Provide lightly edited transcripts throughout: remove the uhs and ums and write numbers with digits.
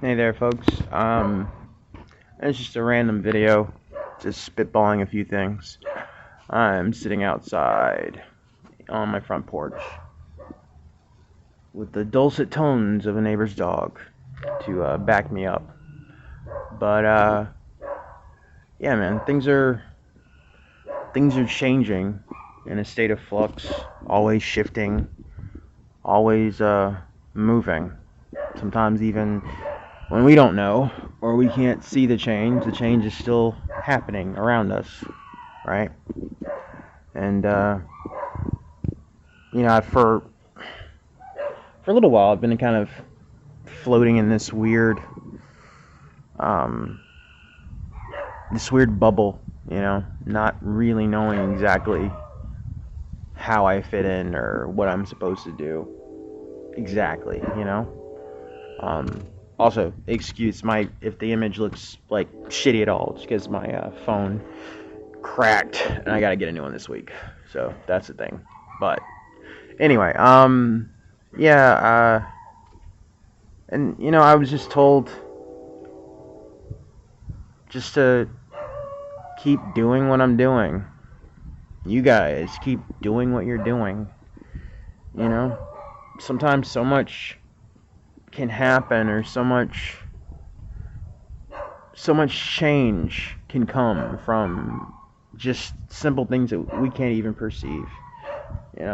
Hey there, folks. It's just a random video, just spitballing a few things. I'm sitting outside on my front porch with the dulcet tones of a neighbor's dog to back me up. But yeah, man, things are changing in a state of flux, always shifting, always moving. Sometimes even when we don't know or we can't see the change is still happening around us, right? And for a little while, I've been kind of floating in um, this weird bubble, not really knowing exactly how I fit in or what I'm supposed to do exactly. Um, Also, excuse my if the image looks like shitty at all. It's because my phone cracked and I gotta get a new one this week. So that's the thing. But anyway, yeah, and I was just told just to keep doing what I'm doing. You guys keep doing what you're doing. You know, Sometimes so much can happen, or so much change can come from just simple things that we can't even perceive.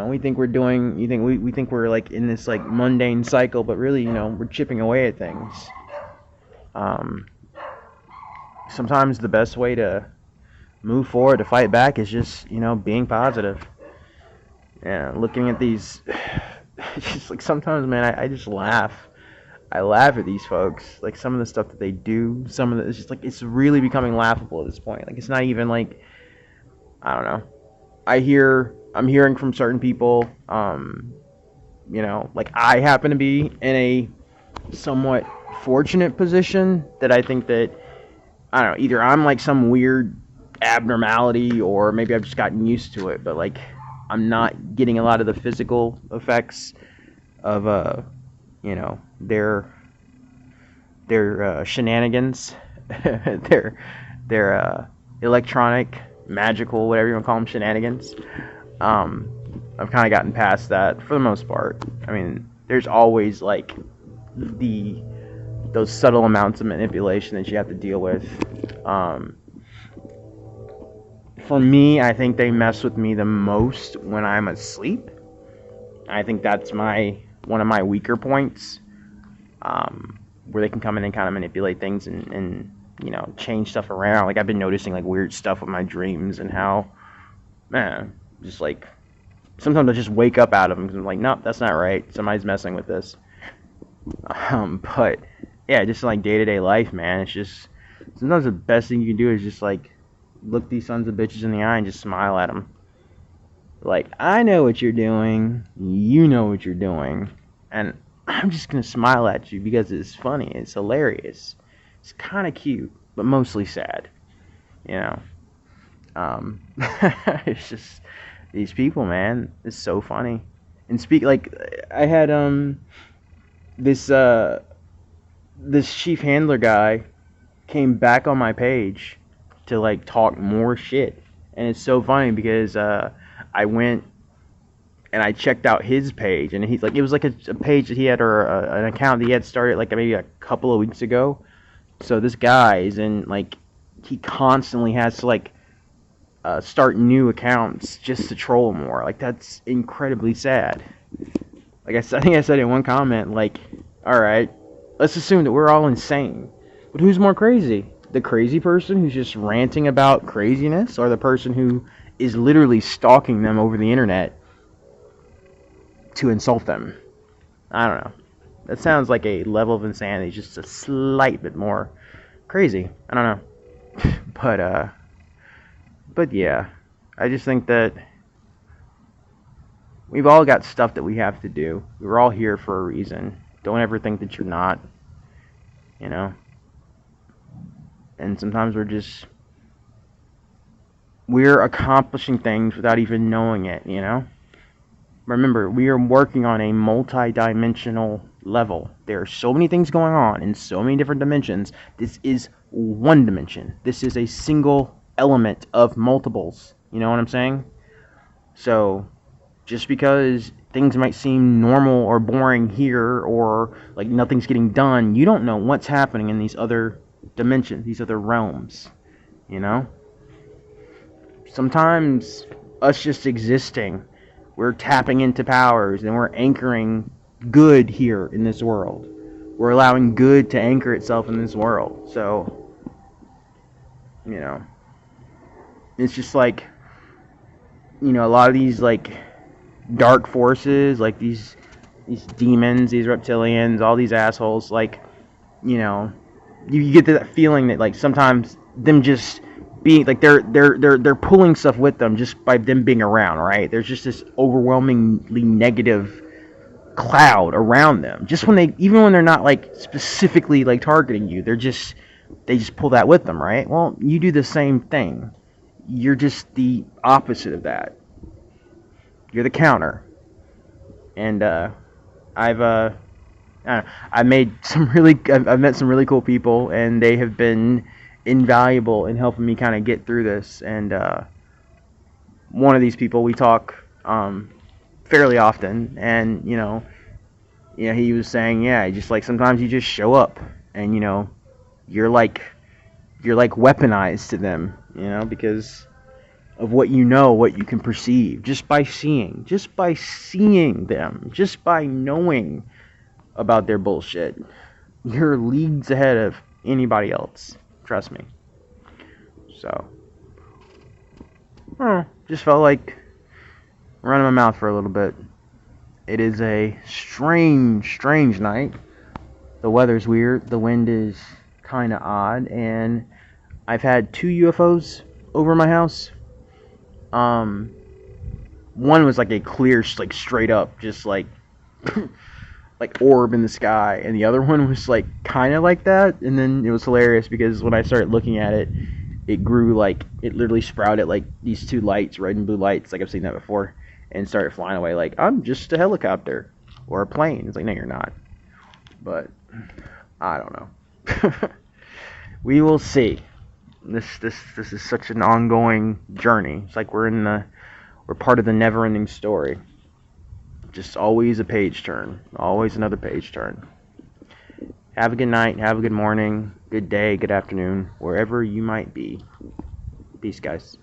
We think we're doing. You think we think we're like in this like mundane cycle, but really, we're chipping away at things. Um, Sometimes the best way to move forward, to fight back, is just being positive. Yeah, looking at these, just like sometimes, man, I just laugh. I laugh at these folks, like some of the stuff that they do. Some of it's just like it's really becoming laughable at this point. Like it's not even like I don't know. I'm hearing from certain people, like I happen to be in a somewhat fortunate position that I think that I don't know, either I'm like some weird abnormality or maybe I've just gotten used to it, but like I'm not getting a lot of the physical effects of their shenanigans, their electronic, magical, whatever you want to call them, shenanigans. Um, I've kind of gotten past that for the most part. I mean, there's always like the those subtle amounts of manipulation that you have to deal with. Um, for me, I think they mess with me the most when I'm asleep. I think that's one of my weaker points, where they can come in and kind of manipulate things and change stuff around. Like I've been noticing like weird stuff with my dreams and how, man, just like sometimes I just wake up out of them because I'm like, nope, that's not right. Somebody's messing with this. But yeah, just like day to day life, man. It's just sometimes the best thing you can do is just like look these sons of bitches in the eye and just smile at them. Like, I know what you're doing, you know what you're doing, and I'm just gonna smile at you because it's funny, it's hilarious, it's kind of cute, but mostly sad, you know. It's just these people, man. It's so funny. And I had this this chief handler guy came back on my page to like talk more shit, and it's so funny because I went and I checked out his page, and he's like, it was like a page that he had, or an account that he had started like maybe a couple of weeks ago. So this guy is in like, he constantly has to like start new accounts just to troll more. Like that's incredibly sad. Like I think I said in one comment, like, all right, let's assume that we're all insane, but who's more crazy? The crazy person who's just ranting about craziness, or the person who is literally stalking them over the internet to insult them? I don't know. That sounds like a level of insanity, just a slight bit more crazy. I don't know. But yeah, I just think that we've all got stuff that we have to do. We're all here for a reason. Don't ever think that you're not, you know? And sometimes we're accomplishing things without even knowing it, you know? Remember, we are working on a multi-dimensional level. There are so many things going on in so many different dimensions. This is one dimension. This is a single element of multiples. You know what I'm saying? So, just because things might seem normal or boring here, or like nothing's getting done, you don't know what's happening in these other dimensions, these other realms. You know? Sometimes us just existing, we're tapping into powers and we're anchoring good here in this world. We're allowing good to anchor itself in this world. So, you know, it's just like, you know, a lot of these like dark forces, like these demons, these reptilians, all these assholes, like, you know, you get that feeling that like sometimes them just being like they're pulling stuff with them just by them being around, right? There's just this overwhelmingly negative cloud around them. Just when even when they're not like specifically like targeting you, they just pull that with them, right? Well, you do the same thing. You're just the opposite of that. You're the counter. And I've met some really cool people, and they have been invaluable in helping me kind of get through this. And one of these people, we talk fairly often, and he was saying, yeah, just like sometimes you just show up, and you're like weaponized to them, because of what you can perceive just by seeing them, just by knowing about their bullshit. You're leagues ahead of anybody else. Trust me. So, just felt like running my mouth for a little bit. It is a strange night. The weather's weird. The wind is kind of odd, and I've had 2 UFOs over my house. One was like a clear, like straight up, just like like orb in the sky, and the other one was like kind of like that. And then it was hilarious because when I started looking at it, it grew, like it literally sprouted like these 2 lights, red and blue lights, like I've seen that before, and started flying away like I'm just a helicopter or a plane. It's like, no, you're not. But I don't know. We will see. This is such an ongoing journey. It's like we're part of the never-ending story. Just always a page turn. Always another page turn. Have a good night. Have a good morning. Good day. Good afternoon. Wherever you might be. Peace, guys.